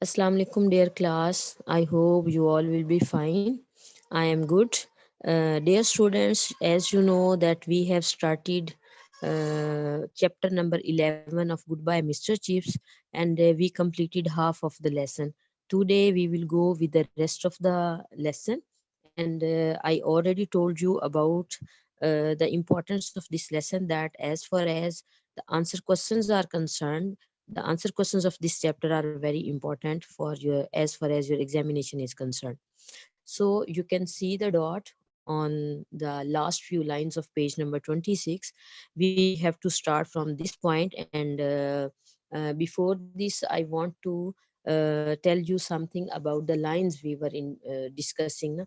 Assalamu alaikum, dear class. I hope you all will be fine. I am good. Dear students, as you know that we have started chapter number 11 of Goodbye Mr. Chips, and we completed half of the lesson. Today we will go with the rest of the lesson, and I already told you about the importance of this lesson, that as far as the answer questions are concerned, the answer questions of this chapter are very important for your, as far as your examination is concerned. So you can see the dot on the last few lines of page number 26. We have to start from this point, and before this I want to tell you something about the lines we were in discussing na.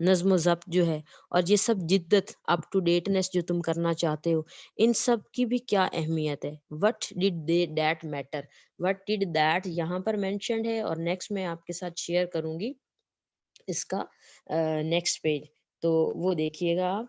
نظم و ضبط جو ہے، اور یہ سب جدت، up to ڈیٹنس جو تم کرنا چاہتے ہو، ان سب کی بھی کیا اہمیت ہے؟ What did they that matter, what did that یہاں پر مینشنڈ ہے، اور نیکسٹ میں آپ کے ساتھ شیئر کروں گی اس کا نیکسٹ پیج، تو وہ دیکھیے گا آپ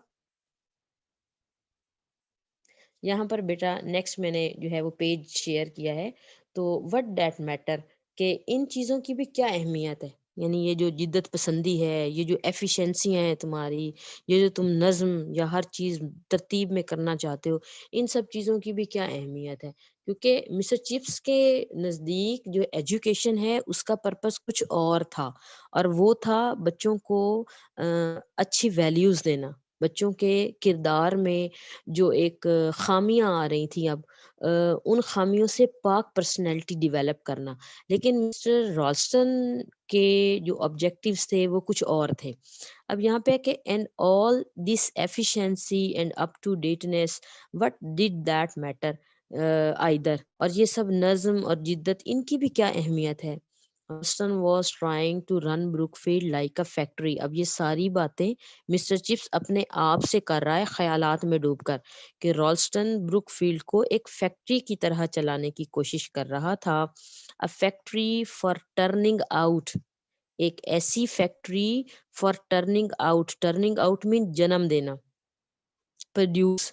یہاں پر بیٹا نیکسٹ میں نے جو ہے وہ پیج شیئر کیا ہے. تو وٹ ڈیٹ میٹر، کہ ان چیزوں کی بھی کیا اہمیت ہے، یعنی یہ جو جدت پسندی ہے، یہ جو ایفیشنسی ہیں تمہاری، یہ جو تم نظم یا ہر چیز ترتیب میں کرنا چاہتے ہو، ان سب چیزوں کی بھی کیا اہمیت ہے؟ کیونکہ مسٹر چپس کے نزدیک جو ایجوکیشن ہے اس کا پرپس کچھ اور تھا، اور وہ تھا بچوں کو اچھی ویلیوز دینا، بچوں کے کردار میں جو ایک خامیاں آ رہی تھیں اب، ان خامیوں سے پاک پرسنالٹی ڈیولپ کرنا. لیکن مسٹر رالسٹن کے جو آبجیکٹیوز تھے وہ کچھ اور تھے. اب یہاں پہ کہ and all this efficiency and up to datedness what did that matter either, اور یہ سب نظم اور جدت ان کی بھی کیا اہمیت ہے؟ Ralston was trying to run Brookfield like a factory. اب یہ ساری باتیں مسٹر چپس اپنے آپ سے کر رہا ہے خیالات میں ڈوب کر، کہ رالسٹن بروک فیلڈ کو ایک فیکٹری کی طرح چلانے کی کوشش کر رہا تھا. A factory for turning out, ایک ایسی فیکٹری فار ٹرننگ آؤٹ مین جنم دینا، پروڈیوس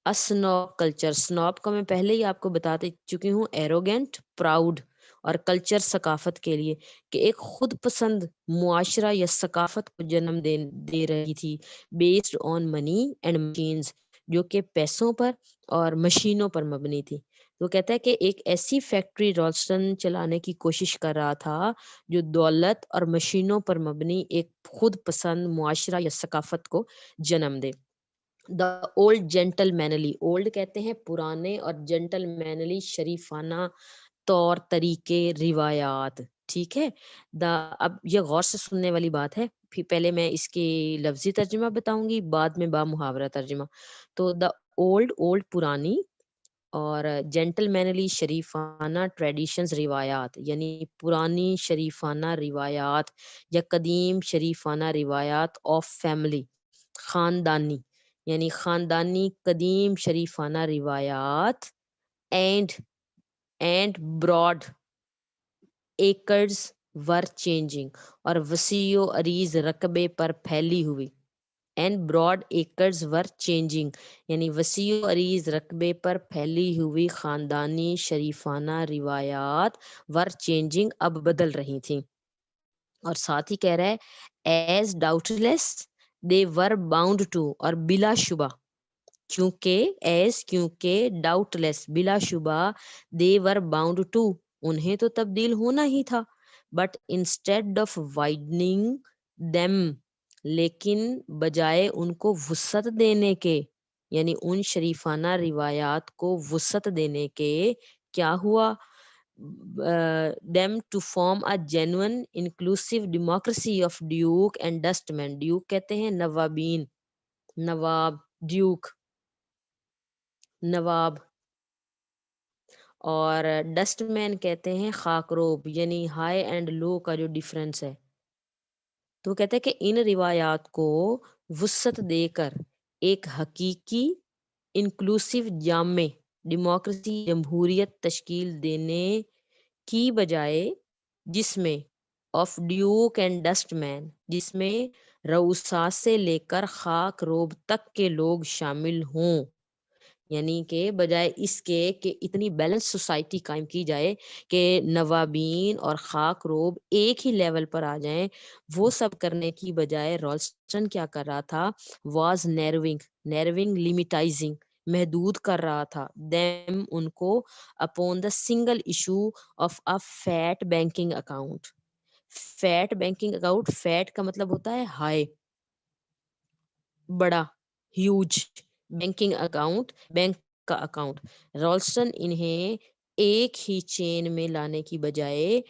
اسنوب کلچر. سنوب کا میں پہلے ہی آپ کو بتا چکی ہوں، ایروگینٹ، پراؤڈ، اور کلچر ثقافت کے لیے، کہ ایک خود پسند معاشرہ یا ثقافت کو جنم دے رہی تھی، based on money and machines, جو کہ پیسوں پر اور مشینوں پر مبنی تھی. تو کہتا ہے کہ ایک ایسی فیکٹری رالسٹن چلانے کی کوشش کر رہا تھا جو دولت اور مشینوں پر مبنی ایک خود پسند معاشرہ یا ثقافت کو جنم دے. The old gentlemanly, old کہتے ہیں پرانے، اور جینٹل مینلی شریفانہ طور طریقے، روایات. ٹھیک ہے، دا اب یہ غور سے سننے والی بات ہے، پھر پہلے میں اس کی لفظی ترجمہ بتاؤں گی، بعد میں با محاورہ ترجمہ. تو دا اولڈ پرانی، اور جینٹل مینلی شریفانہ ٹریڈیشنز روایات، یعنی پرانی شریفانہ روایات یا قدیم شریفانہ روایات آف فیملی، خاندانی، یعنی خاندانی قدیم شریفانہ روایات، اینڈ براڈ ایکڑز ور چینجنگ، اور وسیع و عریض رقبے پر پھیلی ہوئی، اینڈ براڈ ایکڑز ور چینجنگ، یعنی وسیع و عریض رقبے پر پھیلی ہوئی خاندانی شریفانہ روایات ور چینجنگ، اب بدل رہی تھیں. اور ساتھ ہی کہہ رہا ہے as doubtless they were bound to, اور بلا شبہ، کیونکہ ڈاؤٹ لیس، بلا شبہ، دے ور باؤنڈ ٹو، انہیں تو تبدیل ہونا ہی تھا. بٹ انسٹیڈ آف وائڈننگ دیم، لیکن بجائے ان کو وسعت دینے کے، یعنی ان شریفانہ روایات کو وسعت دینے کے، کیا ہوا؟ them to form a genuine inclusive democracy of duke and dustman. Duke کہتے ہیں نوابین، نواب، ڈیوک، نواب، اور ڈسٹ مین کہتے ہیں خاکروب، یعنی ہائی اینڈ لو کا جو ڈیفرنس ہے. تو کہتے ہیں کہ ان روایات کو وسعت دے کر ایک حقیقی انکلوسیو جامع ڈیموکریسی، جمہوریت تشکیل دینے کی بجائے، جس میں آف ڈیوک اینڈ ڈسٹ مین، جس میں رؤسا سے لے کر خاک روب تک کے لوگ شامل ہوں، یعنی کہ بجائے اس کے کہ اتنی بیلنس سوسائٹی قائم کی جائے کہ نوابین اور خاک روب ایک ہی لیول پر آ جائیں، وہ سب کرنے کی بجائے رالسٹن کیا کر رہا تھا؟ واز نیرونگ لمیٹائزنگ، محدود کر رہا تھا، دیم ان کو، upon the single issue of a fat banking account. Fat banking account, fat کا مطلب ہوتا ہے ہائی، بڑا، ہیوج، بینکنگ اکاؤنٹ، بینک کا اکاؤنٹ. رالسٹن انہیں ایک ہی چین میں لانے کی بجائے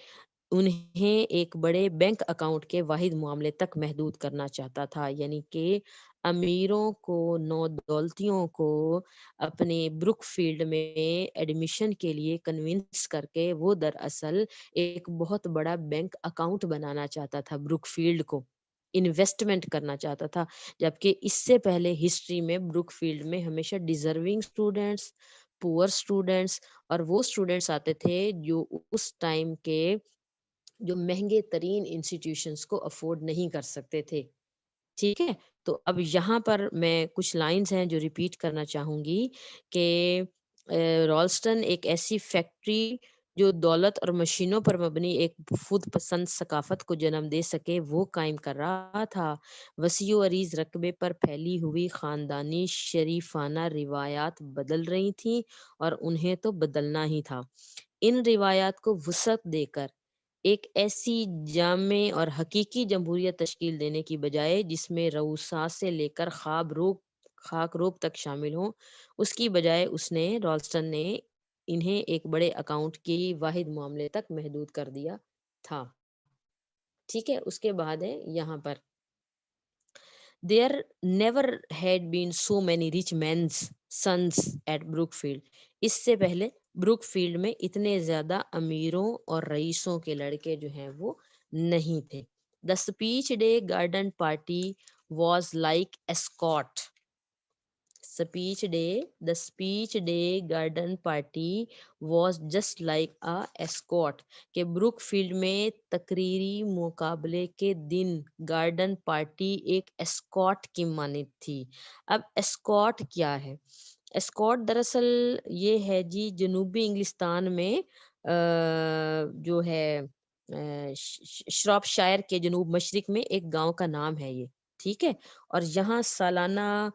انہیں ایک بڑے بینک اکاؤنٹ کے واحد معاملے تک محدود کرنا چاہتا تھا، یعنی کہ امیروں کو، نو دولتیوں کو اپنے بروک فیلڈ میں ایڈمیشن کے لیے کنونس کر کے وہ دراصل ایک بہت بڑا بینک اکاؤنٹ بنانا چاہتا تھا بروک فیلڈ کو. انویسٹمنٹ کرنا چاہتا تھا، جبکہ اس سے پہلے ہسٹری میں بروک فیلڈ میں ہمیشہ ڈیزرونگ اسٹوڈینٹس، پور اسٹوڈینٹس اور وہ اسٹوڈینٹس آتے تھے جو اس ٹائم کے جو مہنگے ترین انسٹیٹیوشنس کو افورڈ نہیں کر سکتے تھے. ٹھیک ہے. تو اب یہاں پر میں کچھ لائنز ہیں جو ریپیٹ کرنا چاہوں گی کہ رالسٹن ایک ایسی فیکٹری جو دولت اور مشینوں پر مبنی ایک خود پسند ثقافت کو جنم دے سکے وہ قائم کر رہا تھا. وسیع و عریض رقبے پر پھیلی ہوئی خاندانی شریفانہ روایات بدل رہی تھیں اور انہیں تو بدلنا ہی تھا. ان روایات کو وسعت دے کر ایک ایسی جامع اور حقیقی جمہوریت تشکیل دینے کی بجائے جس میں رؤساء سے لے کر خاک روب تک شامل ہوں، اس کی بجائے رالسٹن نے انہیں ایک بڑے اکاؤنٹ کی واحد معاملے تک محدود کر دیا تھا. ٹھیک ہے. اس کے بعد ہے یہاں پر There never had been so many rich men's sons at Brookfield. اس سے پہلے بروک فیلڈ میں اتنے زیادہ امیروں اور رئیسوں کے لڑکے جو ہیں وہ نہیں تھے. The speech day garden party was like escort. The speech day garden party was just like a escort. کہ بروک فیلڈ میں تقریری مقابلے کے دن گارڈن پارٹی ایک اسکاٹ کی مانند تھی. اب اسکاٹ کیا ہے؟ اسکاٹ دراصل یہ ہے جی جنوبی انگلستان میں جو ہے شراپ شائر کے جنوب مشرق میں ایک گاؤں کا نام ہے یہ. ٹھیک ہے. اور یہاں سالانہ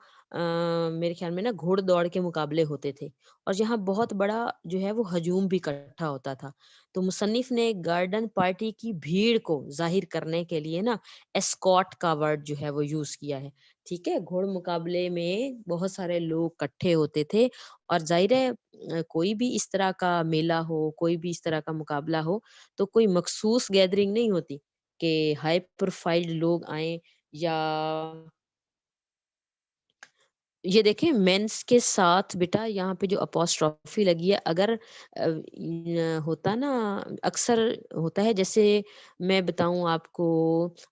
میرے خیال میں نا گھوڑ دوڑ کے مقابلے ہوتے تھے اور یہاں بہت بڑا جو ہے وہ ہجوم بھی اکٹھا ہوتا تھا. تو مصنف نے گارڈن پارٹی کی بھیڑ کو ظاہر کرنے کے لیے نا اسکاٹ کا ورڈ جو ہے وہ یوز کیا ہے. ٹھیک ہے. گھوڑ مقابلے میں بہت سارے لوگ اکٹھے ہوتے تھے اور ظاہر ہے کوئی بھی اس طرح کا میلہ ہو، کوئی بھی اس طرح کا مقابلہ ہو تو کوئی مخصوص گیدرنگ نہیں ہوتی کہ ہائی پروفائل لوگ آئیں. یا یہ دیکھیں مینس کے ساتھ بیٹا یہاں پہ جو اپوسٹرافی لگی ہے، اگر ہوتا نا اکثر ہوتا ہے، جیسے میں بتاؤں آپ کو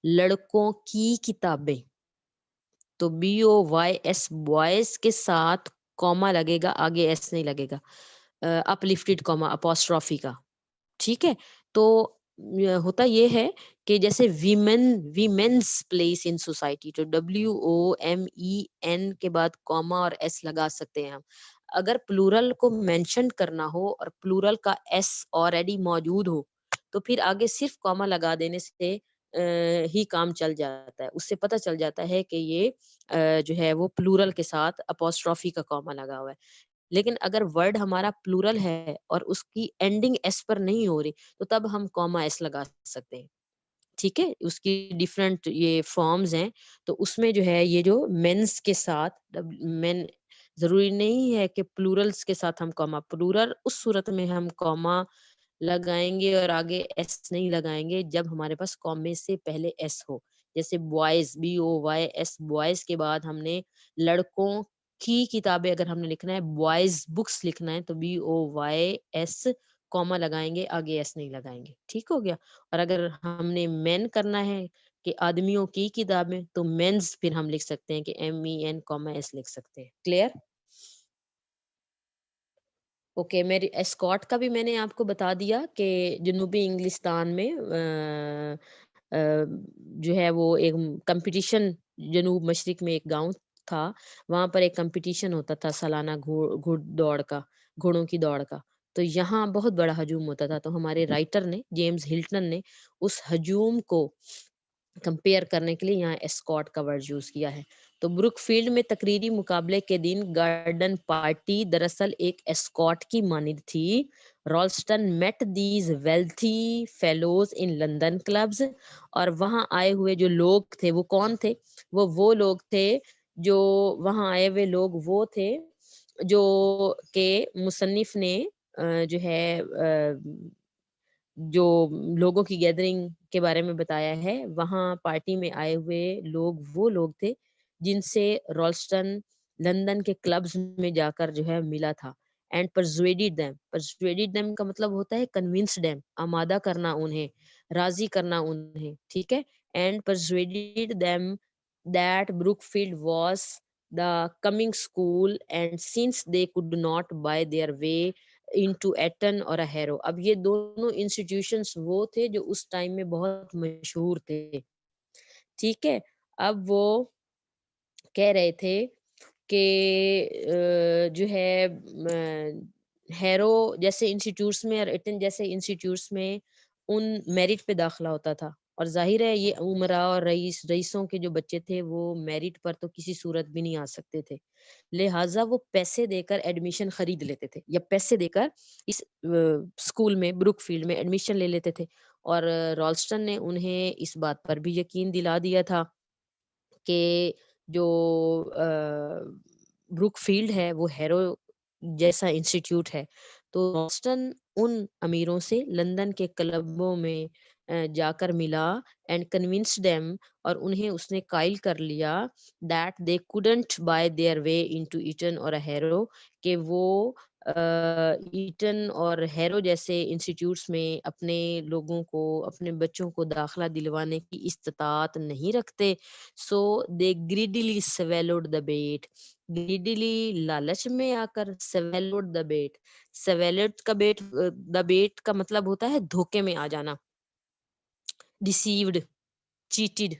لڑکوں کی کتابیں تو BOYS بوائز کے ساتھ کوما لگے گا، آگے ایس نہیں لگے گا، اپ لفٹڈ کوما اپوسٹرافی کا. ٹھیک ہے. تو ہوتا یہ ہے کہ جیسے ویمنس پلیس ان سوسائٹی تو WOMEN کے بعد کوما اور ایس لگا سکتے ہیں ہم. اگر پلورل کو مینشن کرنا ہو اور پلورل کا ایس آلریڈی موجود ہو تو پھر آگے صرف کوما لگا دینے سے ہی کام چل جاتا ہے. اس سے پتہ چل جاتا ہے کہ یہ جو ہے وہ پلورل کے ساتھ اپوسٹرافی کا کوما لگا ہوا ہے. لیکن اگر ورڈ ہمارا پلورل ہے اور اس کی اینڈنگ ایس پر نہیں ہو رہی تو تب ہم کوما ایس لگا سکتے ہیں. ٹھیک ہے. اس کی ڈیفرنٹ یہ فارمز ہیں. تو اس میں جو ہے یہ جو مینس کے ساتھ مین ضروری نہیں ہے کہ پلورلز کے ساتھ ہم کوما، پلورل اس صورت میں ہم کوما لگائیں گے اور آگے ایس نہیں لگائیں گے جب ہمارے پاس کومے سے پہلے ایس ہو. جیسے بوائز BOYS بوائز کے بعد ہم نے لڑکوں کی کتابیں اگر ہم نے لکھنا ہے، بوائز بکس لکھنا ہے تو BOYS کوما لگائیں گے، آگے ایس نہیں لگائیں گے. ٹھیک ہو گیا. اور اگر ہم نے مین کرنا ہے کہ آدمیوں کی کتابیں تو مینز پھر ہم لکھ سکتے ہیں کہ MEN کوما ایس لکھ سکتے ہیں. کلیئر؟ اوکے. میری اسکاٹ کا بھی میں نے آپ کو بتا دیا کہ جنوبی انگلستان میں جو ہے وہ ایک کمپٹیشن جنوب مشرق میں ایک گاؤں تھا، وہاں پر ایک کمپٹیشن ہوتا تھا سالانہ گھوڑوں کی دوڑ کا. تو یہاں بہت بڑا ہجوم ہوتا تھا. تو ہمارے رائٹر نے جیمز ہلٹن نے اس ہجوم کو کمپیئر کرنے کے لیے یہاں اسکاٹ کا ورڈ یوز کیا ہے. تو بروک فیلڈ میں تقریری مقابلے کے دن گارڈن پارٹی دراصل ایک اسکاٹ کی مانند تھی. Ralston met these wealthy fellows in London clubs. اور وہاں آئے ہوئے جو لوگ تھے وہ کون تھے؟ وہ لوگ تھے جو وہاں آئے ہوئے لوگ وہ تھے جو کہ مصنف نے جو ہے جو لوگوں کی گیدرنگ کے بارے میں بتایا ہے. وہاں پارٹی میں آئے ہوئے لوگ وہ لوگ تھے جن سے رالسٹن لندن کے کلبز میں جا کر جو ہے ملا تھا. اینڈ persuaded them کا مطلب ہوتا ہے convince them، آمادہ کرنا انہیں. راضی کرنا انہیں, ٹھیک ہے, and persuaded them that Brookfield was the coming school, and since they could not buy their way into Eton or a Harrow. اب یہ دونوں انسٹیٹیوشنس وہ تھے جو اس ٹائم میں بہت مشہور تھے, ٹھیک ہے. اب وہ کہہ رہے تھے کہ جو ہے ہیرو جیسے انسٹیٹیوٹس میں اور ایٹن جیسے انسٹیٹیوٹس میں ان میرٹ پہ داخلہ ہوتا تھا, اور ظاہر ہے یہ عمرا اور رئیسوں کے جو بچے تھے وہ میرٹ پر تو کسی صورت بھی نہیں آ سکتے تھے, لہٰذا وہ پیسے دے کر ایڈمیشن خرید لیتے تھے, یا پیسے دے کر اس اسکول میں بروک فیلڈ میں ایڈمیشن لے لیتے تھے. اور رالسٹن نے انہیں اس بات پر بھی یقین دلا دیا تھا کہ جو بروک فیلڈ ہے وہ ہیرو جیسا انسٹیٹیوٹ ہے. تو رالسٹن ان امیروں سے لندن کے کلبوں میں جا کر ملا اینڈ کنونس دیم, اور انہیں اس نے قائل کر لیا that they couldn't buy their way into Eton اور ہیرو, کہ وہ ایٹن اور ہیرو جیسے انسٹیٹیوٹس میں اپنے لوگوں کو, اپنے بچوں کو داخلہ دلوانے کی استطاعت نہیں رکھتے. سو دے گریڈیلی swallowed the bait. گریڈیلی لالچ میں آ کر swallowed the bait. swallowed کا بیٹ, the bait کا مطلب ہوتا ہے دھوکے میں آ جانا, deceived, cheated,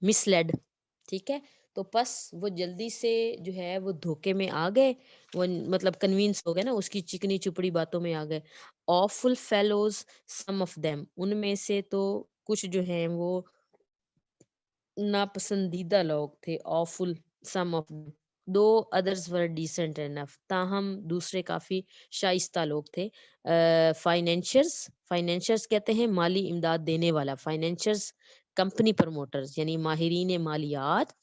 misled, ٹھیک ہے. تو پس وہ جلدی سے جو ہے وہ دھوکے میں آ گئے, وہ مطلب کنوینس ہو گئے نا, اس کی چکنی چپڑی باتوں میں آ گئے. awful fellows some of them, ان میں سے تو کچھ جو ہیں وہ ناپسندیدہ لوگ تھے. awful some of them though others were decent enough, تاہم دوسرے کافی شائستہ لوگ تھے. فائنینشرز کہتے ہیں مالی امداد دینے والا, فائنینشرز کمپنی پروموٹرز یعنی ماہرین مالیات,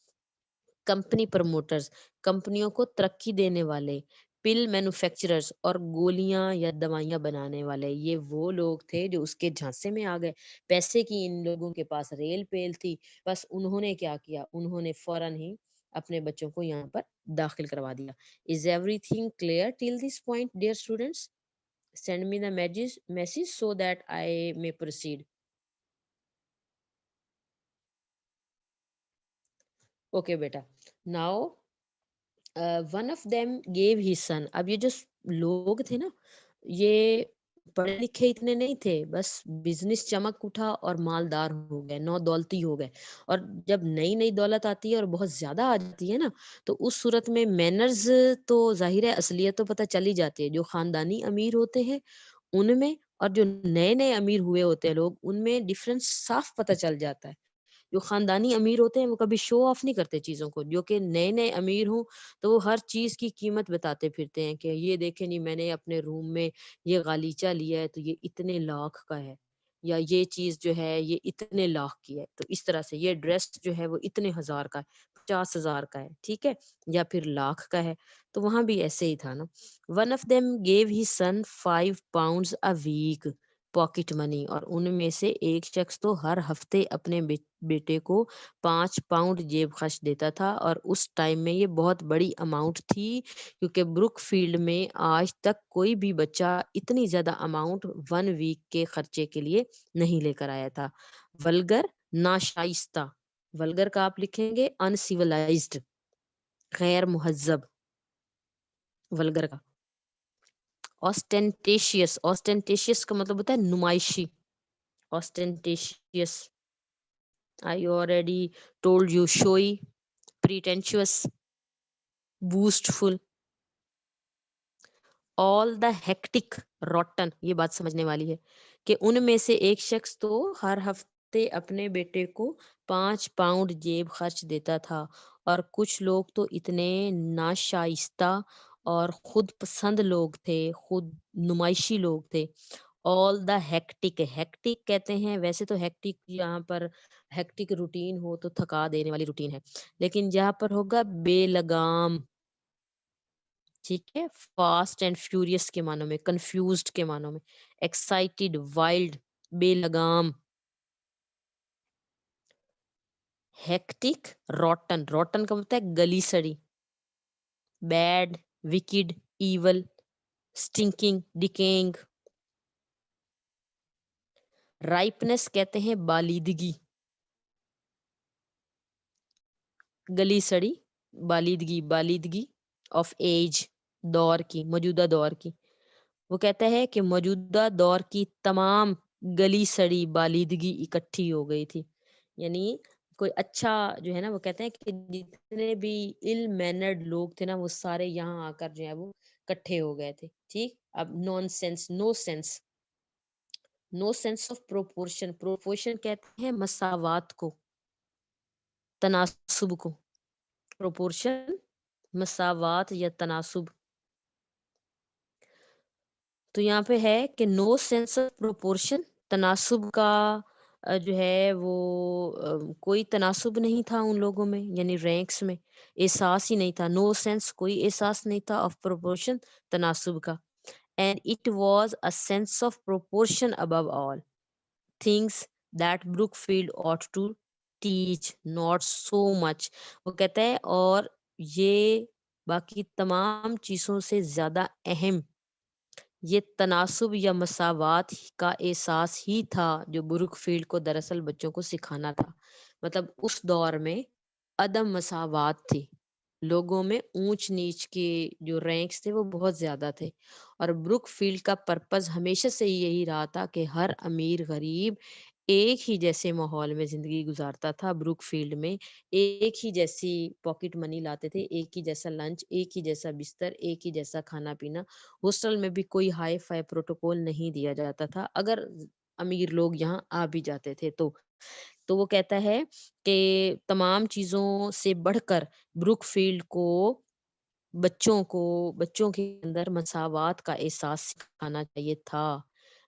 کمپنی پروموٹرز کمپنیوں کو ترقی دینے والے, پل مینوفیکچررز اور گولیاں یا دوائیاں بنانے والے, یہ وہ لوگ تھے جو اس کے جھانسے میں آ گئے. پیسے کی ان لوگوں کے پاس ریل پیل تھی, بس انہوں نے کیا کیا, انہوں نے فوراً ہی اپنے بچوں کو یہاں پر داخل کروا دیا. Is everything clear till this point, dear students? Send me the message so that I may proceed. Okay, beta. Now, one of them gave his son. اب یہ جو لوگ تھے نا, یہ پڑھے لکھے اتنے نہیں تھے, بس بزنس چمک اٹھا اور مالدار ہو گئے, نو دولتی ہو گئے. اور جب نئی نئی دولت آتی ہے اور بہت زیادہ آ جاتی ہے نا, تو اس صورت میں مینرز تو ظاہر ہے اصلیت تو پتہ چلی جاتی ہے. جو خاندانی امیر ہوتے ہیں ان میں, اور جو نئے نئے امیر ہوئے ہوتے ہیں لوگ, ان میں ڈفرنس صاف پتہ چل جاتا ہے. جو خاندانی امیر ہوتے ہیں وہ کبھی شو آف نہیں کرتے چیزوں کو, جو کہ نئے نئے امیر ہوں تو وہ ہر چیز کی قیمت بتاتے پھرتے ہیں کہ یہ دیکھیں نہیں, میں نے اپنے روم میں یہ غالیچہ لیا ہے تو یہ اتنے لاکھ کا ہے, یا یہ چیز جو ہے یہ اتنے لاکھ کی ہے, تو اس طرح سے یہ ڈریس جو ہے وہ اتنے ہزار کا ہے, 50,000 کا ہے, ٹھیک ہے, یا پھر لاکھ کا ہے. تو وہاں بھی ایسے ہی تھا نا. One of them gave his son 5 pounds a week pocket money, اور ان میں سے ایک شخص تو ہر ہفتے اپنے بیٹے کو 5 پاؤنڈ جیب خرچ دیتا تھا. اور اس ٹائم میں یہ بہت بڑی اماؤنٹ تھی, کیونکہ بروک فیلڈ میں آج تک کوئی بھی بچہ اتنی زیادہ اماؤنٹ 1 ویک کے خرچے کے لیے نہیں لے کر آیا تھا. ولگر, ناشائستہ, ولگر کا آپ لکھیں گے انسیولائزڈ, غیر مہذب, ولگر کا. ostentatious, ostentatious کا مطلب ہوتا ہے نمائشی, ostentatious I already told you, showy, pretentious, boastful. all the hectic, rotten, یہ بات سمجھنے والی ہے کہ ان میں سے ایک شخص تو ہر ہفتے اپنے بیٹے کو 5 پاؤنڈ جیب خرچ دیتا تھا. اور کچھ لوگ تو اتنے ناشائستہ اور خود پسند لوگ تھے, خود نمائشی لوگ تھے. all the hectic, hectic کہتے ہیں, ویسے تو hectic یہاں پر hectic روٹین ہو تو تھکا دینے والی روٹین ہے, لیکن جہاں پر ہوگا بے لگام, ٹھیک ہے, فاسٹ اینڈ فیوریس کے معنوں میں, کنفیوزڈ کے معنوں میں, ایکسائٹیڈ, وائلڈ, بے لگام. ہیکٹک, روٹن, روٹن کا مطلب ہے گلی سڑی, بیڈ, وکڈ, ایول, اسٹنکنگ, ڈیکینگ. رائپنس کہتے ہیں بالیدگی، گلی سڑی، بالیدگی، بالیدگی آف ایج، دور کی، موجودہ دور کی. وہ کہتا ہے کہ موجودہ دور کی تمام گلی سڑی بالیدگی اکٹھی ہو گئی تھی. یعنی کوئی اچھا جو ہے نا، وہ کہتے ہیں کہ جتنے بھی ill mannered لوگ تھے نا، وہ سارے یہاں آ کر جو ہے وہ اکٹھے ہو گئے تھے. ٹھیک. اب nonsense, no sense, no sense of proportion. Proportion کہتے ہیں مساوات کو، تناسب کو. پروپورشن مساوات یا تناسب. تو یہاں پہ ہے کہ نو سینس آف پروپورشن، تناسب کا جو ہے وہ کوئی تناسب نہیں تھا ان لوگوں میں، یعنی رینکس میں احساس ہی نہیں تھا. نو سینس، کوئی احساس نہیں تھا آف پروپورشن، تناسب کا. And it was a sense of proportion above all things that Brookfield ought to teach not so much. وہ کہتا ہے اور یہ باقی تمام چیزوں سے زیادہ اہم یہ تناسب یا مساوات کا احساس ہی تھا جو بروک فیلڈ کو دراصل بچوں کو سکھانا تھا. مطلب اس دور میں عدم مساوات تھی، لوگوں میں اونچ نیچ کے جو رینکس تھے وہ بہت زیادہ تھے. اور بروک فیلڈ کا پرپز ہمیشہ سے یہی رہا تھا کہ ہر امیر غریب ایک ہی جیسے ماحول میں زندگی گزارتا تھا. بروک فیلڈ میں ایک ہی جیسی پاکٹ منی لاتے تھے، ایک ہی جیسا لنچ، ایک ہی جیسا بستر، ایک ہی جیسا کھانا پینا. ہاسٹل میں بھی کوئی ہائی فائی پروٹوکول نہیں دیا جاتا تھا اگر امیر لوگ یہاں آ بھی جاتے تھے تو وہ کہتا ہے کہ تمام چیزوں سے بڑھ کر بروک فیلڈ کو بچوں کے اندر مساوات کا احساس سکھانا چاہیے تھا.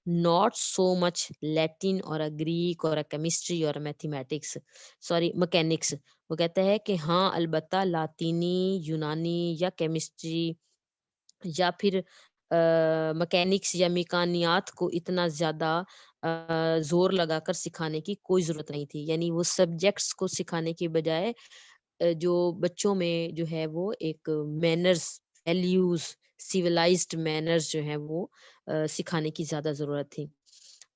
not so much Latin or a Greek or a chemistry or a mathematics, mechanics. وہ کہتا ہے کہ ہاں البتہ لاطینی، یونانی یا کیمسٹری یا پھر مکینکس یا میکانیات کو اتنا زیادہ زور لگا کر سکھانے کی کوئی ضرورت نہیں تھی. یعنی وہ سبجیکٹس کو سکھانے کے بجائے جو بچوں میں جو ہے وہ ایک مینرز، ویلیوز، سیولائزڈ مینرز جو ہیں وہ سکھانے کی زیادہ ضرورت تھی.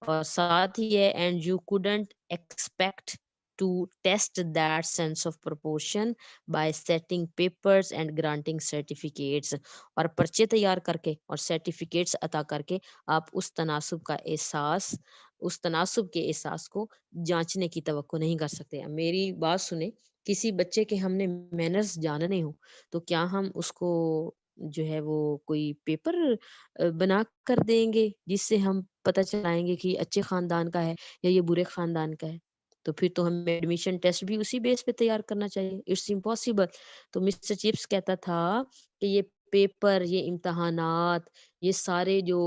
اور ساتھ ہی ہے and you couldn't expect to test that sense of proportion by setting papers and granting certificates. اور پرچے تیار کر کے اور سرٹیفکیٹس عطا کر کے آپ اس تناسب کا احساس، اس تناسب کے احساس کو جانچنے کی توقع نہیں کر سکتے. میری بات سنیں، کسی بچے کے ہم نے مینرز جاننے ہوں تو کیا ہم اس کو جو ہے وہ کوئی پیپر بنا کر دیں گے جس سے ہم پتہ چلائیں گے کہ یہ اچھے خاندان کا ہے یا یہ برے خاندان کا ہے؟ تو پھر تو ہمیں ایڈمیشن ٹیسٹ بھی اسی بیس پہ تیار کرنا چاہیے. It's impossible. تو مسٹر چپس کہتا تھا کہ یہ پیپر، یہ امتحانات، یہ سارے جو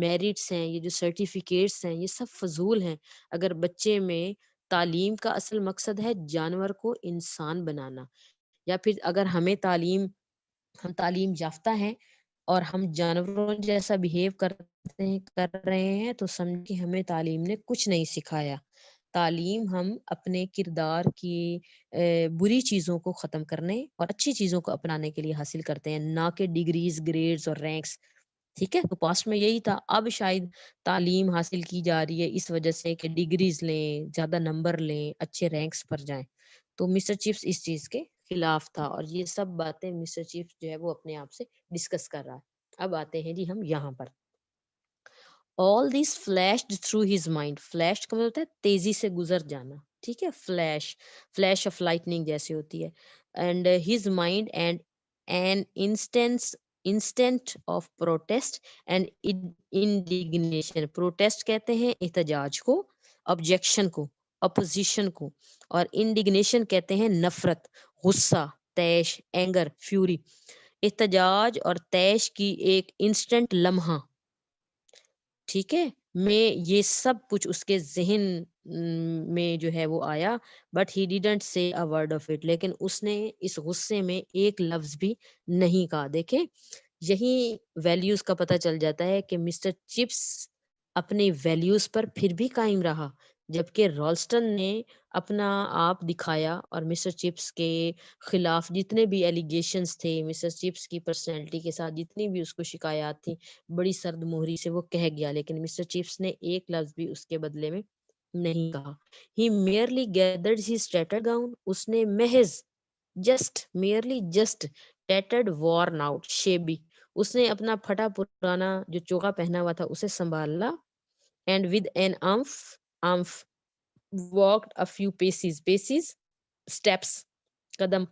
میرٹس ہیں، یہ جو سرٹیفکیٹس ہیں، یہ سب فضول ہیں اگر بچے میں تعلیم کا اصل مقصد ہے جانور کو انسان بنانا. یا پھر اگر ہم تعلیم یافتہ ہیں اور ہم جانوروں جیسا بہیو کر رہے ہیں تو سمجھ کہ ہمیں تعلیم نے کچھ نہیں سکھایا. تعلیم ہم اپنے کردار کی بری چیزوں کو ختم کرنے اور اچھی چیزوں کو اپنانے کے لیے حاصل کرتے ہیں، نہ کہ ڈگریز، گریڈز اور رینکس. ٹھیک ہے. تو پاسٹ میں یہی تھا. اب شاید تعلیم حاصل کی جا رہی ہے اس وجہ سے کہ ڈگریز لیں، زیادہ نمبر لیں، اچھے رینکس پر جائیں. تو مسٹر چپس اس چیز کے خلاف تھا اور یہ سب باتیں مسٹر چپس جو ہے وہ اپنے آپ سے ڈسکس کر رہا ہے. اب آتے ہیں جی ہم یہاں پر. all this flashed through his mind. flashed کا مطلب ہوتا ہے تیزی سے گزر جانا. ٹھیک ہے. فلیش آف لائٹننگ جیسے ہوتی ہے. and his mind and an instant of protest and indignation. protest کہتے ہیں احتجاج کو، objection کو، opposition کو، اور indignation کہتے ہیں نفرت، غصہ، طیش، اینگر، فیوری. احتجاج اور طیش کی ایک انسٹنٹ لمحہ، ٹھیک ہے، میں یہ سب کچھ اس کے ذہن میں جو ہے وہ آیا. بٹ ہی ڈیڈنٹ سے اے ورڈ آف اٹ. لیکن اس نے اس غصے میں ایک لفظ بھی نہیں کہا. دیکھیں یہی ویلیوز کا پتہ چل جاتا ہے کہ مسٹر چپس اپنے ویلیوز پر پھر بھی قائم رہا، جبکہ رالسٹن نے اپنا آپ دکھایا اور مسٹر چپس کے خلاف جتنے بھی ایلیگیشنز تھے، مسٹر چپس کی پرسنالٹی کے ساتھ جتنی بھی اس کو شکایات تھیں، بڑی سرد مہری سے وہ کہہ گیا. لیکن مسٹر چپس نے ایک لفظ بھی اس کے بدلے میں نہیں کہا. He merely gathered his tattered gown. اس نے محض just tattered worn out shabby. اس نے اپنا پھٹا پرانا جو چوکا پہنا ہوا تھا اسے سنبھالا. And with an umph walked a few paces steps قدم.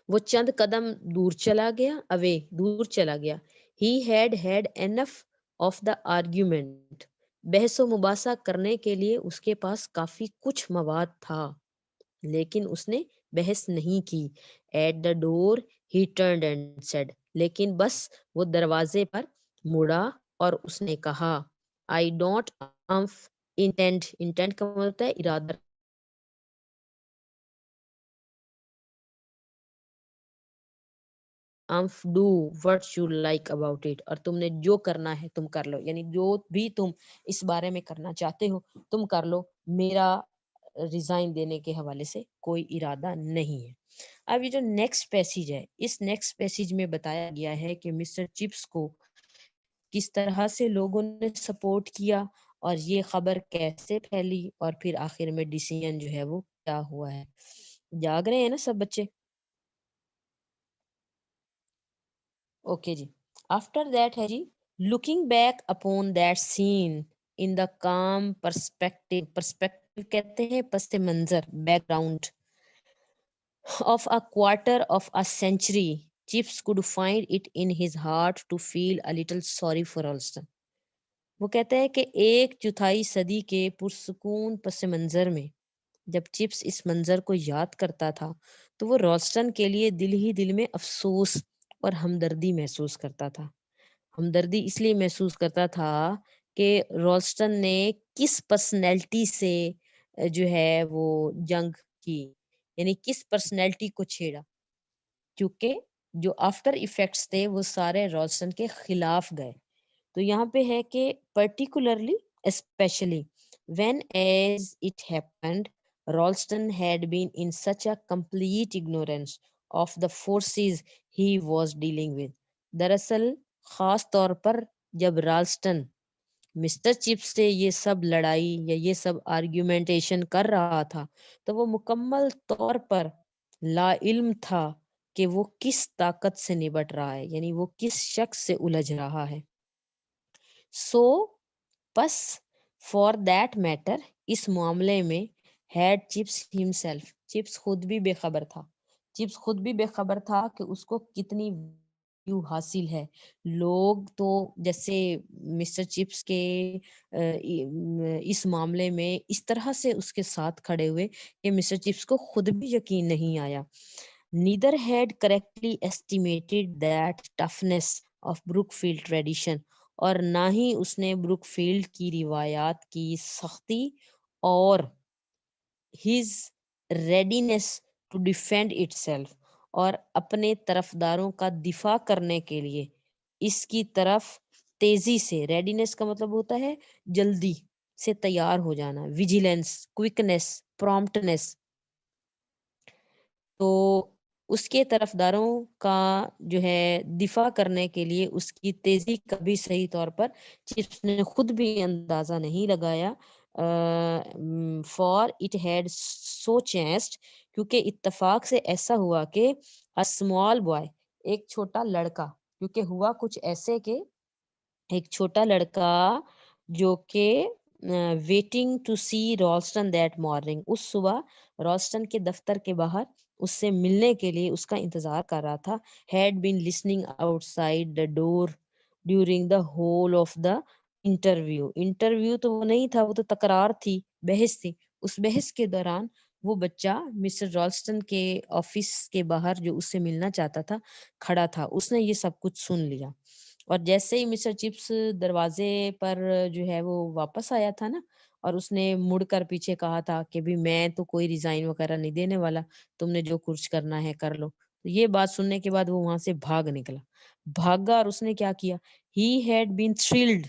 وہ چند قدم دور چلا گیا. away دور چلا گیا. He had enough of the argument. بحث و مباحثہ کرنے کے لیے اس کے پاس کافی کچھ مواد تھا لیکن اس نے بحث نہیں کی. At the door he turned and said. لیکن بس وہ دروازے پر مڑا اور اس نے کہا I don't intend کا مطلب ہوتا ہے ارادہ. do what you like about it. اور تم نے جو کرنا ہے تم کر لو. یعنی جو بھی تم اس بارے میں کرنا چاہتے ہو تم کر لو. میرا ریزائن دینے کے حوالے سے کوئی ارادہ نہیں ہے. اب یہ جو نیکسٹ پیسیج ہے اس نیکسٹ پیسیج میں بتایا گیا ہے کہ مسٹر چپس کو کس طرح سے لوگوں نے سپورٹ کیا اور یہ خبر کیسے پھیلی اور پھر آخر میں ڈیسیژن جو ہے وہ کیا ہوا ہے. جاگ رہے ہیں نا سب بچے؟ Okay G. آفٹر دیٹ ہے جی looking back upon that scene in the com perspective کہتے ہیں پس منظر back ground of a quarter of a century, Chips could find it in his heart to feel a little sorry for Ralston. وہ کہتا ہے کہ ایک چوتھائی صدی کے پرسکون پس منظر میں جب چپس اس منظر کو یاد کرتا تھا تو وہ رالسٹن کے لیے دل ہی دل میں افسوس اور ہمدردی محسوس کرتا تھا. ہمدردی اس لیے محسوس کرتا تھا کہ رالسٹن نے کس پرسنالٹی سے جو ہے وہ جنگ کی، یعنی کس پرسنالٹی کو چھیڑا، کیونکہ جو آفٹر ایفیکٹس تھے وہ سارے رالسٹن کے خلاف گئے. تو یہاں پہ ہے کہ particularly especially when as it happened Ralston had been in such a complete ignorance of the forces he was dealing with. دراصل خاص طور پر جب رالسٹن مسٹر چپس سے یہ سب لڑائی یا یہ سب آرگیومنٹیشن کر رہا تھا تو وہ مکمل طور پر لا علم تھا کہ وہ کس طاقت سے نبٹ رہا ہے، یعنی وہ کس شخص سے الجھ رہا ہے. سو پس فار دیٹ میٹر اس معاملے میں ہیڈ چپس ہمسیلف چپس خود بھی بے خبر تھا. چپس خود بھی بے خبر تھا کہ اس کو کتنی ویو حاصل ہے. لوگ تو جیسے مسٹر چپس کے اس معاملے میں اس طرح سے اس کے ساتھ کھڑے ہوئے کہ مسٹر چپس کو خود بھی یقین نہیں آیا. Neither had correctly estimated that toughness of Brookfield tradition اور نہ ہی اس نے بروک فیلڈ کی روایات کی سختی اور his readiness to defend itself اور اپنے طرفداروں کا دفاع کرنے کے لیے اس کی طرف تیزی سے، ریڈینس کا مطلب ہوتا ہے جلدی سے تیار ہو جانا، ویجیلنس، کوئکنس، پرومپٹنس. تو اس کے طرفداروں کا جو ہے دفاع کرنے کے لیے اس کی تیزی کا بھی صحیح طور پر چپس نے خود بھی اندازہ نہیں لگایا. فار اٹ ہیڈ سو چینسڈ کیونکہ اتفاق سے ایسا ہوا کہ اسمال بوائے ایک چھوٹا لڑکا، کیونکہ ہوا کچھ ایسے کہ ایک چھوٹا لڑکا جو کہ waiting to see Ralston that morning اس صبح رالسٹن کے دفتر کے باہر اس سے ملنے کے لیے اس کا انتظار کر رہا تھا. had been listening outside the door during the whole of the interview تو وہ نہیں تھا، وہ تو تکرار تھی، بحث تھی. اس بحث کے دوران وہ بچہ مسٹر رالسٹن کے آفس کے باہر جو اس سے ملنا چاہتا تھا کھڑا تھا. اس نے یہ سب کچھ سن لیا اور جیسے ہی مسٹر چپس دروازے پر جو ہے وہ واپس آیا تھا نا اور اس نے مڑ کر پیچھے کہا تھا کہ بھی میں تو کوئی ریزائن وغیرہ نہیں دینے والا، تم نے جو کچھ کرنا ہے کر لو. تو یہ بات سننے کے بعد وہ وہاں سے بھاگا اور اس نے کیا کیا، he had been thrilled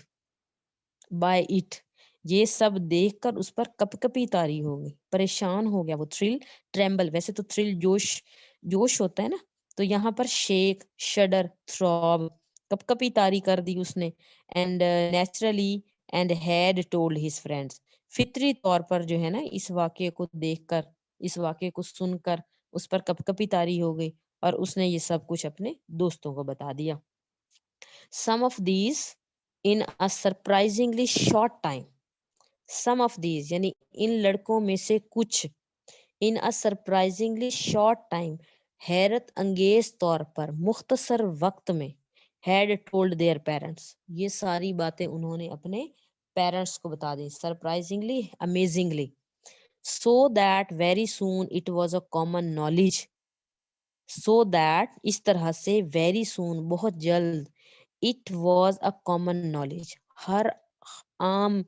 by it. یہ سب دیکھ کر اس پر کپ کپی طاری ہو گئی، پریشان ہو گیا وہ. تھرل ٹریمبل، ویسے تو تھرل جوش ہوتا ہے نا، تو یہاں پر شیک، شڈر، تھروب، کپ کپی طاری کر دی اس نے. And naturally and had told his friends. فطری طور پر جو ہے نا اس واقعے کو دیکھ کر، اس واقعے کو سن کر اس پر کپ کپی طاری ہو گئی اور اس نے یہ سب کچھ اپنے دوستوں کو بتا دیا. Some of these in a surprisingly short time. Some of these یعنی ان لڑکوں میں سے کچھ in a surprisingly short time حیرت انگیز طور پر مختصر وقت میں had told their parents. یہ ساری باتیں انہوں نے اپنے پیرنٹس کو بتا دی. Surprisingly, amazingly. So that very soon it was a common knowledge. So that اس طرح سے very soon بہت جلد it was a common knowledge. ہر عام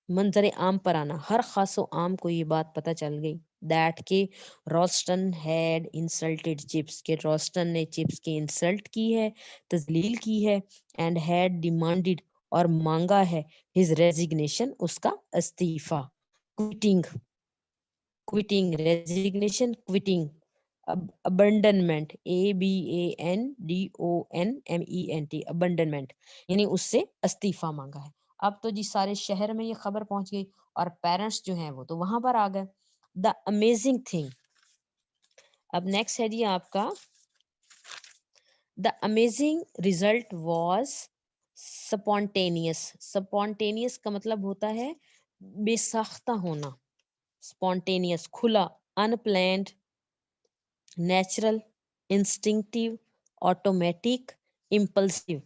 منظر عام پر آنا، ہر خاص و عام کو یہ بات پتہ چل گئی دیٹ کہ رالسٹن ہیڈ انسلٹڈ چپس، کہ رالسٹن نے چپس کی انسلٹ کی ہے، تذلیل کی ہے، اینڈ ہیڈ ڈیمانڈڈ اور مانگا ہے ہز ریزگنیشن، اس کا استعفیٰ، quitting, quitting resignation quitting, abandonment ABANDONMENT abandonment یعنی اس سے استعفیٰ مانگا ہے. اب تو جی سارے شہر میں یہ خبر پہنچ گئی اور پیرنٹس جو ہیں وہ تو وہاں پر آ گئے. دا امیزنگ تھنگ. اب نیکسٹ ہے جی آپ کا دا امیزنگ ریزلٹ واز سپونٹینیس. سپونٹینیس کا مطلب ہوتا ہے بے ساختہ ہونا، سپونٹینیس کھلا، ان پلانڈ، نیچرل، انسٹنکٹیو، آٹومیٹک، امپلسیو،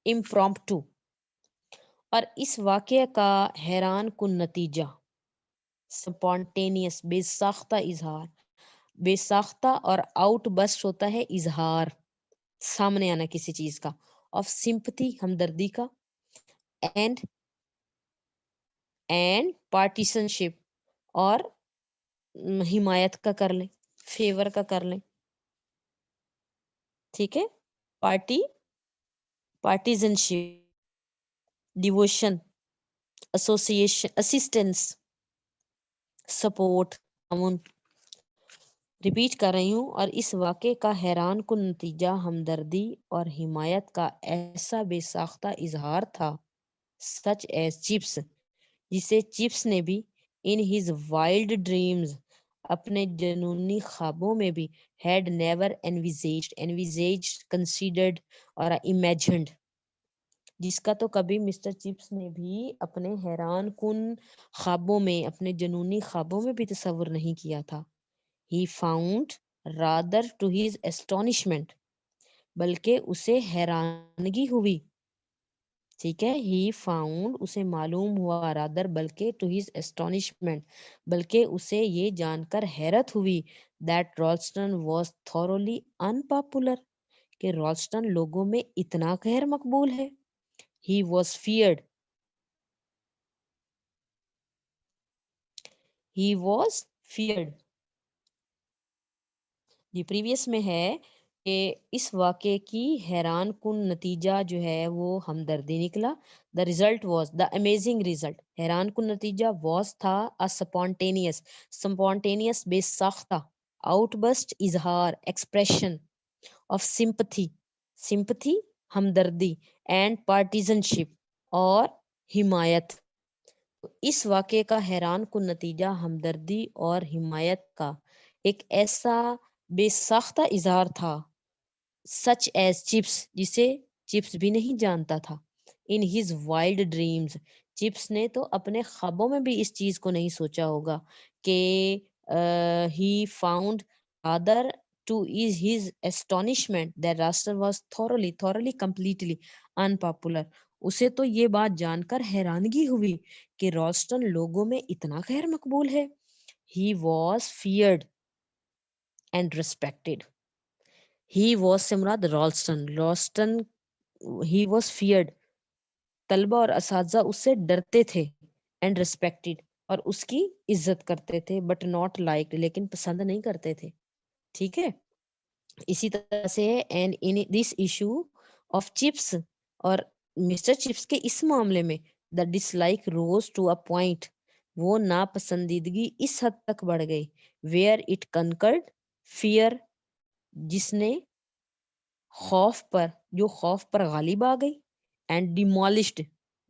امپرومپٹو. اور اس واقعے کا حیران کن نتیجہ سپونٹینیس بے ساختہ اظہار، بے ساختہ اور آؤٹ بسٹ ہوتا ہے اظہار، سامنے آنا کسی چیز کا، آف سمپتھی ہمدردی کا، اینڈ پارٹیسن شپ اور حمایت کا کر لیں، فیور کا کر لیں، ٹھیک ہے، پارٹیزن شپ، ڈیووشن، ایسوسیشن، اسسٹنس، سپورٹ، تعاون. ریپیٹ کر رہی ہوں. اور اس واقعے کا حیران کن نتیجہ ہمدردی اور حمایت کا ایسا بے ساختہ اظہار تھا، سچ ایز چپس، جسے چپس نے بھی ان ہز وائلڈ ڈریمز، اپنے جنونی خوابوں میں بھی had never envisaged, considered اور imagined، جس کا تو کبھی مسٹر چپس نے بھی اپنے حیران کن خوابوں میں، اپنے جنونی خوابوں میں بھی تصور نہیں کیا تھا. He found rather to his astonishment، بلکہ اسے حیرانگی ہوئی، ٹھیک ہے، he found اسے معلوم ہوا، rather بلکہ to his astonishment بلکہ اسے یہ جان کر حیرت ہوئی that Ralston was thoroughly unpopular، کہ رالسٹن لوگوں میں اتنا غیر مقبول ہے. He was feared، he was feared. یہ پریویس میں ہے کہ اس واقعے کی حیران کن نتیجہ جو ہے وہ ہمدردی نکلا. The result was, the amazing result, حیران کن نتیجہ واز تھا، سپونٹینیس، سپونٹینیس بے ساختہ، آؤٹ بسٹ اظہار، ایکسپریشن آف سمپتھی، سمپتھی ہمدردی، اینڈ پارٹیزن شپ اور حمایت. اس واقعے کا حیران کن نتیجہ ہمدردی اور حمایت کا ایک ایسا بے ساختہ اظہار تھا، سچ ایز چپس، جسے چپس بھی نہیں جانتا تھا. In his wild dreams, Chips نے تو اپنے خوابوں میں بھی اس چیز کو نہیں سوچا ہوگا کہ he found other to is his astonishment that Ralston was thoroughly completely unpopular. اسے تو یہ بات جان کر حیرانگی ہوئی کہ رالسٹن لوگوں میں اتنا غیر مقبول ہے. He was feared and respected. He was سے مراد رالسٹن he was feared، طلبہ اور اساتذہ اس سے ڈرتے تھے، and respected اور اس کی عزت کرتے تھے، but not liked لیکن پسند نہیں کرتے تھے، ٹھیک ہے. اسی طرح سے and in this issue of chips اور مسٹر چپس کے اس معاملے میں the dislike rose to a point، وہ ناپسندیدگی اس حد تک بڑھ گئی where it conquered fear، جس نے خوف پر، جو خوف پر غالب آ گئی، and demolished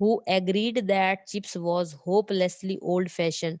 who agreed that chips was hopelessly old fashioned,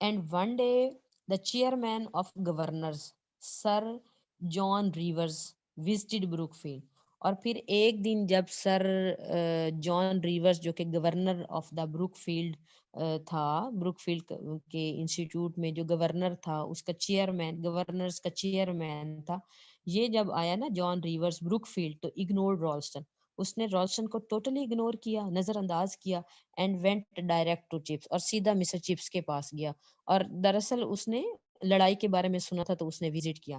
And one day, the chairman of governors, Sir John Rivers, visited Brookfield. اور پھر ایک دن جب سر جان ریورز جو کہ governor of the Brookfield تھا، بروک فیلڈ کے انسٹیٹیوٹ میں جو گورنر تھا، اس کا چیئرمین، گورنرز کا چیئرمین تھا، یہ جب آیا نا جان ریورز بروک فیلڈ، تو اگنور رالسٹن، اس نے رالسٹن کو ٹوٹلی اگنور کیا، نظر انداز کیا، and went direct to Chips, اور سیدھا مسٹر چپس کے پاس گیا، اور دراصل اس نے لڑائی کے بارے میں سنا تھا تو اس نے وزٹ کیا.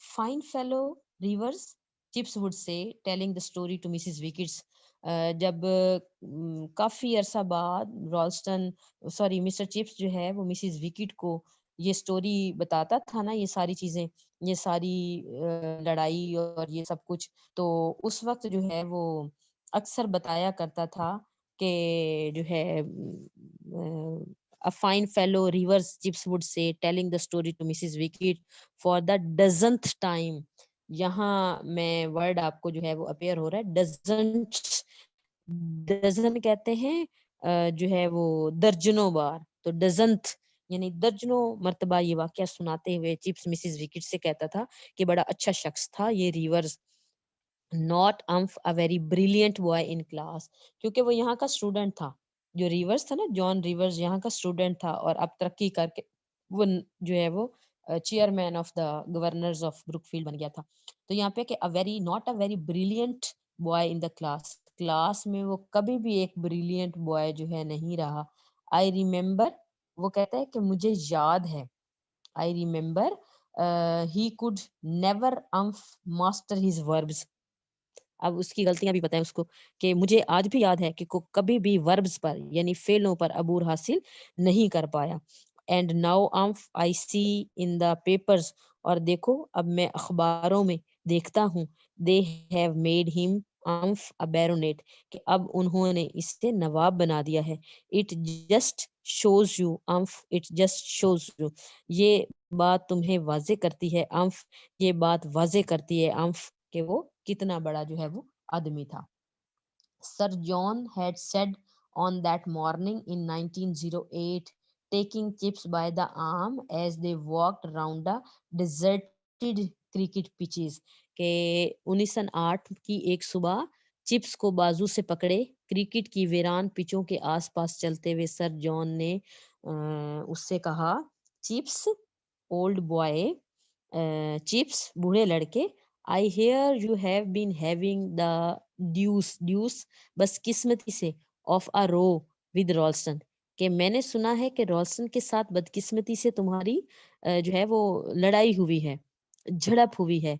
Fine fellow Rivers, Chips would say telling the story to Mrs Wickett. جب کافی عرصہ بعد رالسٹن، سوری مسٹر چپس جو ہے وہ مسز وکٹ کو یہ سٹوری بتاتا تھا نا، یہ ساری چیزیں، یہ ساری لڑائی اور یہ سب کچھ، تو اس وقت جو ہے وہ اکثر بتایا کرتا تھا کہ جو ہے a fine fellow Rivers Chips would say telling the story to Mrs. Wickett for the dozenth time. یہاں میں ورڈ آپ کو جو ہے وہ اپیئر ہو رہا ہے ڈزنٹ، ڈزن کہتے ہیں جو ہے وہ درجنوں بار، تو ڈزنتھ یعنی درجنوں مرتبہ یہ واقعہ سناتے ہوئے چپس مسز وکٹ سے کہتا تھا کہ بڑا اچھا شخص تھا یہ Rivers, not um a very brilliant boy in class, کیونکہ وہ یہاں کا اسٹوڈنٹ تھا، جو ریورز تھا نا جان ریورز یہاں کا اسٹوڈنٹ تھا، اور اب ترقی کر کے وہ جو ہے وہ chairman of the governors of Brookfield بن گیا تھا. تو یہاں پہ کہ not a very brilliant boy in the class, class میں وہ کبھی بھی ایک بریلینٹ بوائے جو ہے نہیں رہا. آئی ریمبر، وہ کہتا ہے کہ مجھے یاد ہے، I remember he could never master his verbs. اب اس کی غلطیاں بھی پتہ ہے اس کو، کہ مجھے آج بھی یاد ہے کہ کبھی بھی وربز پر یعنی فعلوں پر عبور حاصل نہیں کر پایا. And now I see in the papers, اور دیکھو اب میں اخباروں میں دیکھتا ہوں، they have made him baronet, کہ اب انہوں نے اس سے نواب بنا دیا ہے. It just shows you it just shows you, یہ بات تمہیں واضح کرتی ہے یہ بات واضح کرتی ہے کہ وہ کتنا بڑا جو ہے وہ آدمی تھا. Sir John had said on that morning in 1908, taking Chips by the arm as they walked round the deserted cricket pitches, کہ 1908 کی ایک صبح چپس کو بازو سے پکڑے کرکٹ کی ویران پچوں کے آس پاس چلتے ہوئے سر جان نے اس سے کہا، چپس اولڈ بوائے، چپس بوڑھے لڑکے، I hear you have been having the deuce بس قسمتی سے of a row with Ralston, کہ میں نے سنا ہے کہ رالسٹن کے ساتھ بدقسمتی سے تمہاری جو ہے وہ لڑائی ہوئی ہے، جھڑپ ہوئی ہے.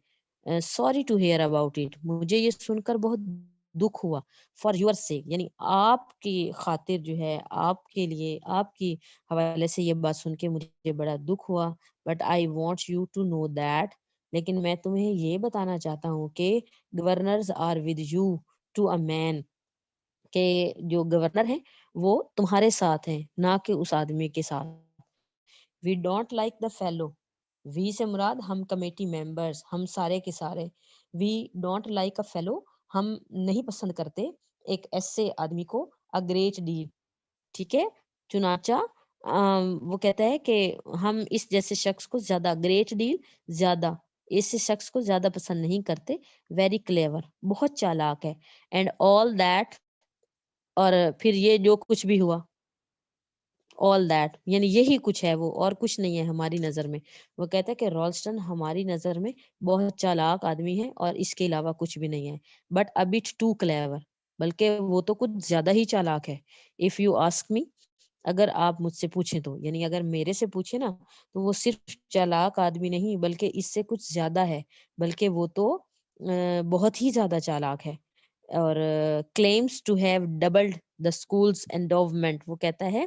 Sorry to hear about it, مجھے یہ سن کر بہت دکھ ہوا. فار یور سیک، یعنی آپ کی خاطر جو ہے، آپ کے لیے، آپ کی حوالے سے یہ بات سن کے مجھے بڑا دکھ ہوا. But I want you to know that, لیکن میں تمہیں یہ بتانا چاہتا ہوں کہ governors are with you to a man, کہ جو گورنر ہیں وہ تمہارے ساتھ ہیں، نہ کہ اس آدمی کے ساتھ. We don't like the fellow, we سے مراد ہم کمیٹی ممبرز، ہم سارے کے سارے. We don't like a fellow, ہم نہیں پسند کرتے ایک ایسے آدمی کو، اے گریٹ ڈیل، ٹھیک ہے. چنانچہ وہ کہتا ہے کہ ہم اس جیسے شخص کو زیادہ، گریٹ ڈیل زیادہ، اس شخص کو زیادہ پسند نہیں کرتے. ویری کلیور، بہت چالاک ہے. اینڈ آل دیٹ، اور پھر یہ جو کچھ بھی ہوا، آل دیٹ یعنی یہی کچھ ہے وہ، اور کچھ نہیں ہے ہماری نظر میں. وہ کہتا ہے کہ رالسٹن ہماری نظر میں بہت چالاک آدمی ہے اور اس کے علاوہ کچھ بھی نہیں ہے. But a bit too clever, بلکہ وہ تو کچھ زیادہ ہی چالاک ہے. اف یو آسک می، اگر آپ مجھ سے پوچھیں تو، یعنی اگر میرے سے پوچھیں نا، تو وہ صرف چالاک آدمی نہیں بلکہ اس سے کچھ زیادہ ہے، بلکہ وہ تو بہت ہی زیادہ چالاک ہے. اور claims to have doubled the school's endowment، وہ کہتا ہے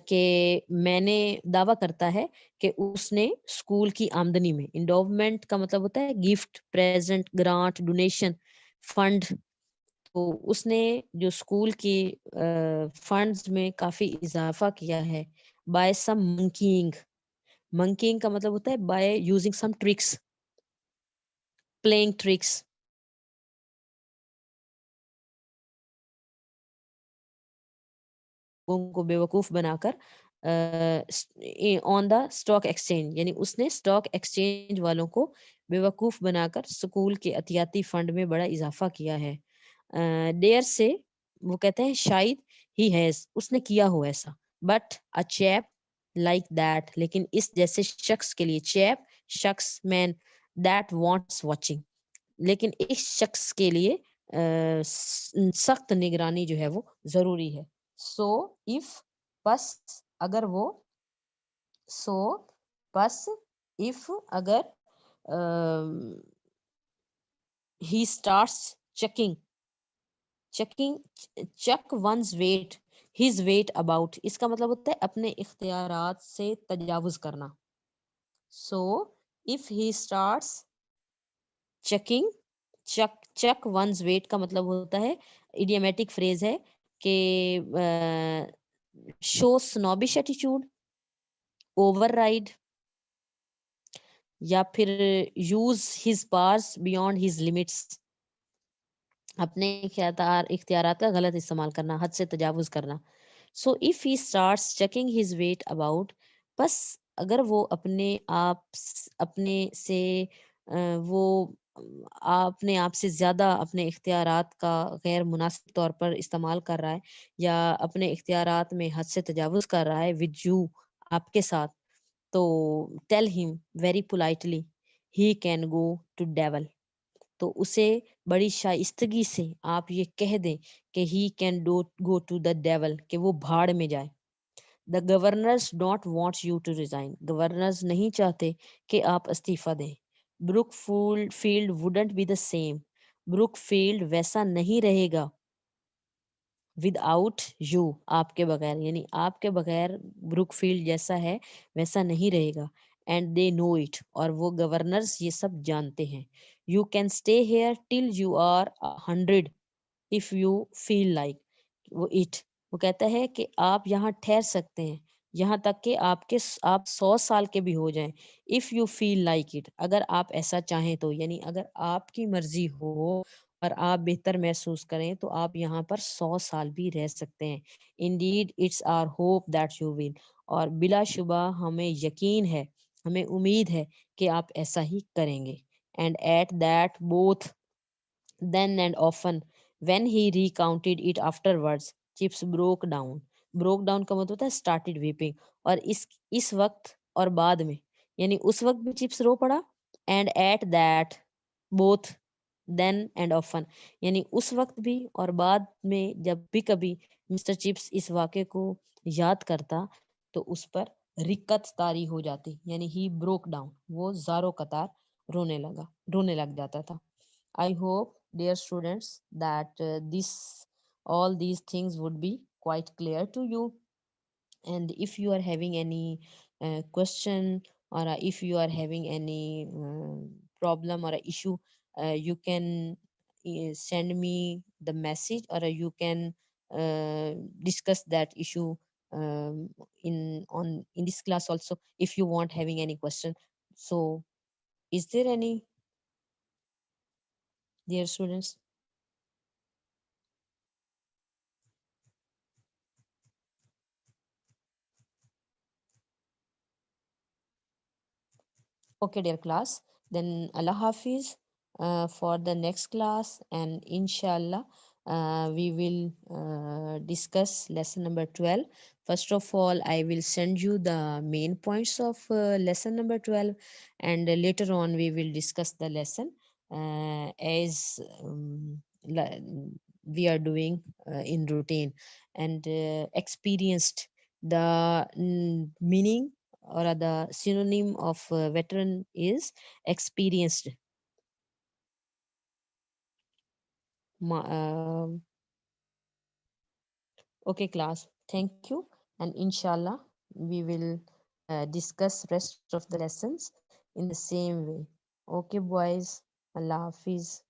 کہ میں نے دعویٰ کرتا ہے کہ اس نے اسکول کی آمدنی میں، انڈومنٹ کا مطلب ہوتا ہے gift, present, grant, donation, fund, تو اس نے جو اسکول کی فنڈز میں کافی اضافہ کیا ہے. بائی سم منکینگ، منکینگ کا مطلب ہوتا ہے by using some tricks, playing tricks, کو بیوقوف بنا کر آن دا اسٹاک ایکسچینج، یعنی اس نے اسٹاک ایکسچینج والوں کو بیوقوف بنا کر اسکول کے عطیاتی فنڈ میں بڑا اضافہ کیا ہے. ڈیئر سے وہ کہتے ہیں شاید ہی ہیز اس نے کیا ہو ایسا. But a cheap like that لیکن اس جیسے شخص کے لیے چیپ شخص مین دیٹ وانٹس واچنگ لیکن اس شخص کے لیے سخت نگرانی جو ہے وہ ضروری ہے. سو اف بس اگر وہ سو بس اف اگر he starts checking checking check one's weight his weight about اس کا مطلب ہوتا ہے اپنے اختیارات سے تجاوز کرنا. So if he starts checking check one's weight کا مطلب ہوتا ہے ایڈیمیٹک فریز ہے کہ شو سنوبش ایٹیچیوڈ اوور رائڈ یا پھر یوز ہز پارس بیونڈ ہز لمٹس اپنے اختیارات کا غلط استعمال کرنا حد سے تجاوز کرنا. So if he starts checking his weight about بس اگر وہ اپنے آپ اپنے سے وہ اپنے آپ سے زیادہ اپنے اختیارات کا غیر مناسب طور پر استعمال کر رہا ہے یا اپنے اختیارات میں حد سے تجاوز کر رہا ہے ود یو آپ کے ساتھ تو tell him very politely he can go to the devil اسے بڑی شائستگی سے آپ یہ کہہ دیں کہ he can go to the devil کہ وہ بھاڑ میں جائے. The governors don't want you to resign governors نہیں چاہتے کہ آپ استعفی دیں. Brookfield wouldn't be the same Brookfield ویسا نہیں رہے گا ود آؤٹ یو آپ کے بغیر یعنی آپ کے بغیر بروک فیلڈ جیسا ہے ویسا نہیں رہے گا. اینڈ دے نو اٹ اور وہ گورنرز یہ سب جانتے ہیں. You can stay here till you are 100 if you feel like وہ کہتا ہے کہ آپ یہاں ٹھہر سکتے ہیں یہاں تک کہ آپ 100 سال کے بھی ہو جائیں. If you feel like it اگر آپ ایسا چاہیں تو یعنی اگر آپ کی مرضی ہو اور آپ بہتر محسوس کریں تو آپ یہاں پر 100 سال بھی رہ سکتے ہیں. Indeed it's our hope that you will اور بلا شبہ ہمیں یقین ہے ہمیں امید ہے کہ آپ ایسا ہی کریں گے. And at that both then and often when he recounted it afterwards chips broke down کا مطلب ہوتا ہے started weeping اور اس وقت اور بعد میں یعنی اس وقت بھی چپس رو پڑا and at that both then and often یعنی اس وقت بھی اور بعد میں جب بھی کبھی مسٹر چپس اس واقعے کو یاد کرتا تو اس پر رکت طاری ہو جاتی یعنی ہی بروک ڈاؤن وہ زارو قطار رونے لگ جاتا تھا. I hope dear students that all these things would be quite clear to you. And if you are having any question or if you are having any problem or issue you can send me the message or you can discuss that issue in this class also if you want having any question. So is there any dear students? Okay, dear class. Then Allah Hafiz for the next class, and inshallah, we will discuss lesson number 12. First of all, I will send you the main points of lesson number 12, and later on, we will discuss the lesson as we are doing in routine and experienced the meaning or the synonym of veteran is experienced. Okay class, thank you, and inshallah we will discuss rest of the lessons in the same way. Okay boys, Allah Hafiz.